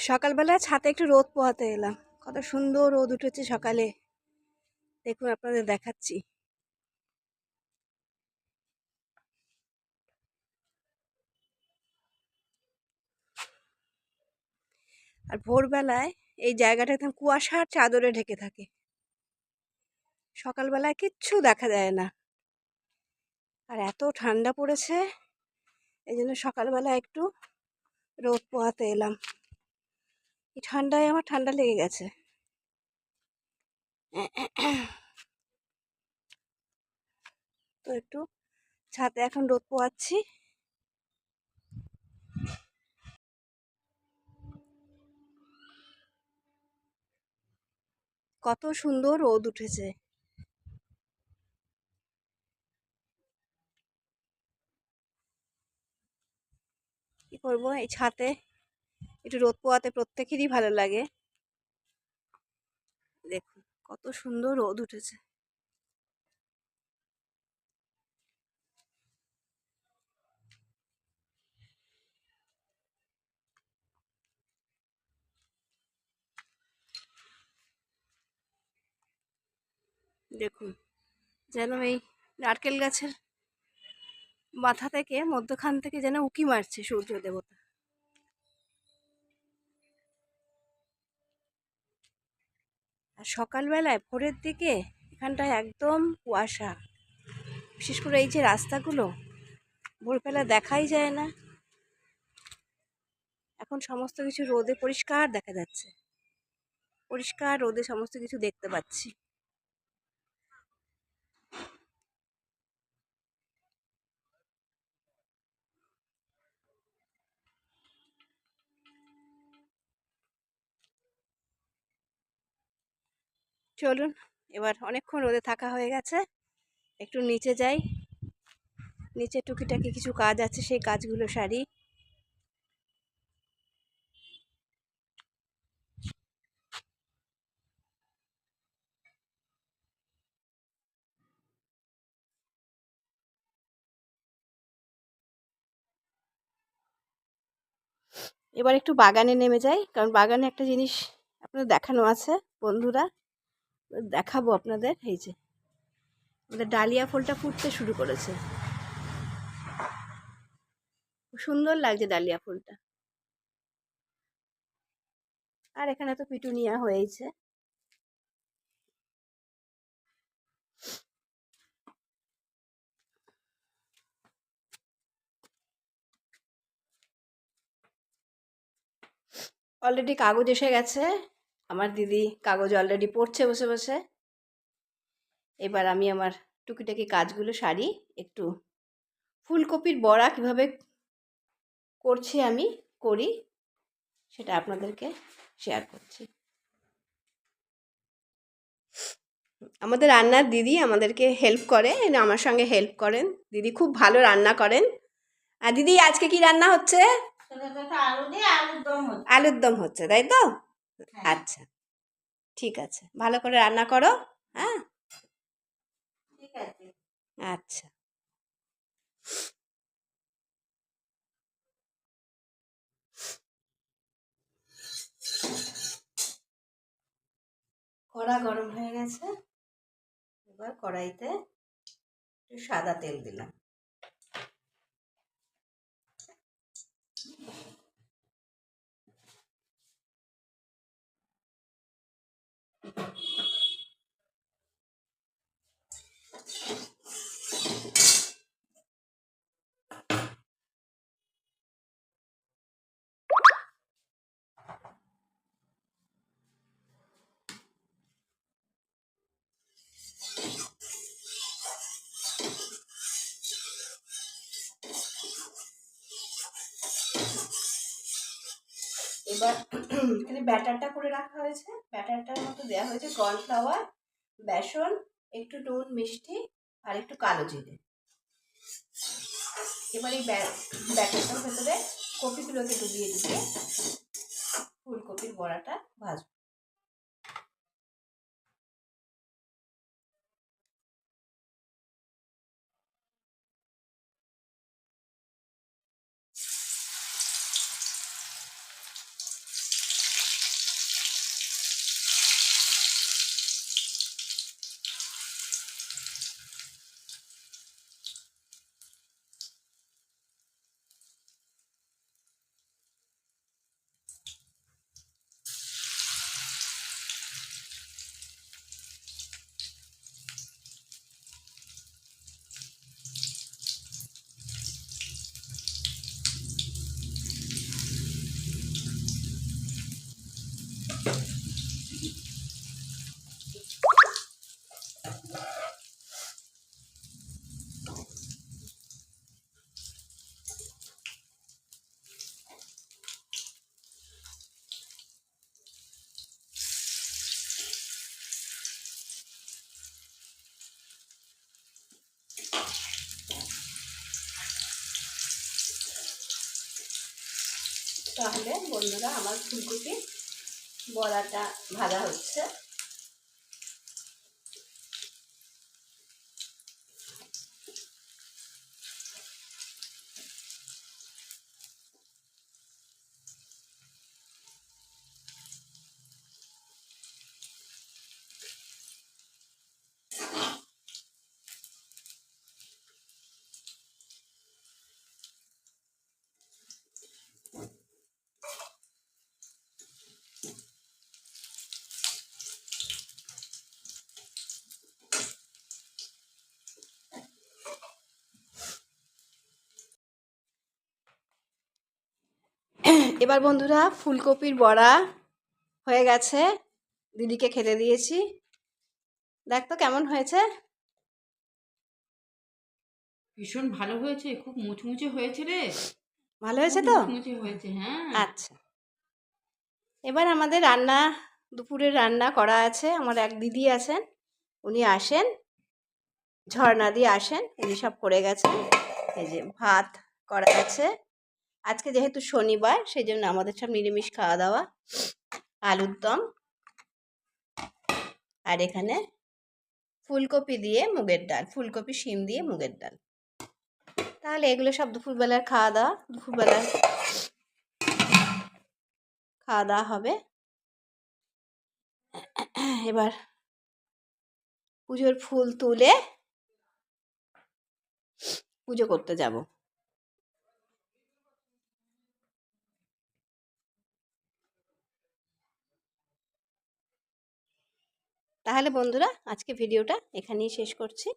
সকালবেলা ছাদে একটু রোদ পোহাতে এলাম। কত সুন্দর রোদ উঠেছে সকালে, দেখুন আপনাদের দেখাচ্ছি। আর ভোরবেলায় এই জায়গাটা একদম কুয়াশার চাদরে ঢেকে থাকে, সকালবেলায় কিচ্ছু দেখা যায় না। আর এত ঠান্ডা পড়েছে, এই জন্য সকালবেলা একটু রোদ পোহাতে এলাম। এই ঠান্ডায় আমার ঠান্ডা লেগে গেছে। তো একটু ছাদে এখন রোদ পোহাচ্ছি। কত সুন্দর রোদ উঠেছে। কি করবো, এই ছাদে একটু রোদ পোহাতে প্রত্যেকেরই ভালো লাগে। দেখুন কত সুন্দর রোদ উঠেছে। দেখুন যেন এই নারকেল গাছের মাথা থেকে, মধ্যখান থেকে যেন উঁকি মারছে সূর্য দেবতা। আর সকালবেলায় ভোরের দিকে এখানটায় একদম কুয়াশা, বিশেষ করে এই যে রাস্তাগুলো ভোরবেলা দেখাই যায় না। এখন সমস্ত কিছু রোদে পরিষ্কার দেখা যাচ্ছে, পরিষ্কার রোদে সমস্ত কিছু দেখতে পাচ্ছি। চলুন, এবার অনেকক্ষণ রোদে থাকা হয়ে গেছে, একটু নিচে যাই। নিচে টুকিটাকি কিছু কাজ আছে, সেই কাজগুলো সারি। এবার একটু বাগানে নেমে যাই, কারণ বাগানে একটা জিনিস আপনাদের দেখানো আছে বন্ধুরা, দেখাবো আপনাদের। এই যে আমাদের ডালিয়া ফুলটা ফুটতে শুরু করেছে, খুব সুন্দর লাগছে ডালিয়া ফুলটা। আর এখানে তো পিটুনিয়া হয়েছে। অলরেডি কাগজ এসে গেছে, আমার দিদি কাগজ অলরেডি পড়ছে বসে বসে। এবার আমি আমার টুকিটাকি কাজগুলো সারি। একটু ফুলকপির বড়া কিভাবে করছি আমি করি, সেটা আপনাদেরকে শেয়ার করছি। আমাদের রান্নার দিদি আমাদেরকে হেল্প করে, আমার সঙ্গে হেল্প করেন। দিদি খুব ভালো রান্না করেন। আর দিদি আজকে কি রান্না হচ্ছে? আলুর দম হচ্ছে, তাই তো? আচ্ছা, ঠিক আছে, ভালো করে রান্না করো। হ্যাঁ, ঠিক আছে। আচ্ছা, কড়া গরম হয়ে গেছে, এবার কড়াইতে একটু সাদা তেল দিলাম। এবার এখানে ব্যাটারটা করে রাখা হয়েছে, ব্যাটারটার মতো দেওয়া হয়েছে কর্নফ্লাওয়ার, বেসন, একটু নুন, মিষ্টি আর একটু কালো জিরে। এবার এই ব্যাটারটার ভেতরে কপিগুলোকে ডুবিয়ে ডুবিয়ে ফুলকপির বড়াটা ভাজবো। তাহলে বন্ধুরা আমার ফুলকপি বড়াটা ভাজা হচ্ছে। এবার বন্ধুরা ফুলকপির বড়া হয়ে গেছে, দিদিকে খেতে দিয়েছি। দেখ তো কেমন হয়েছে। ভীষণ ভালো হয়েছে, খুব মুচমুচে হয়েছে রে। ভালো হয়েছে খুব তো? মুচমুচে হয়েছে, হ্যাঁ। আচ্ছা, এবার আমাদের রান্না, দুপুরের রান্না করা আছে। আমার এক দিদি আছেন, উনি আসেন, ঝর্ণা দিয়ে আসেন, উনি সব করে গেছেন। এই যে ভাত করা আছে, আজকে যেহেতু শনিবার সেই জন্য আমাদের সব নিরামিষ খাওয়া দাওয়া। আলুর দম, আর এখানে ফুলকপি দিয়ে মুগের ডাল, ফুলকপি শিম দিয়ে মুগের ডাল। তাহলে এগুলো সব দুপুরবেলার খাওয়া দাওয়া, দুপুরবেলার খাওয়া দাওয়া হবে। এবার পুজোর ফুল তুলে পুজো করতে যাব। তাহলে বন্ধুরা আজকে ভিডিওটা এখানেই শেষ করছি।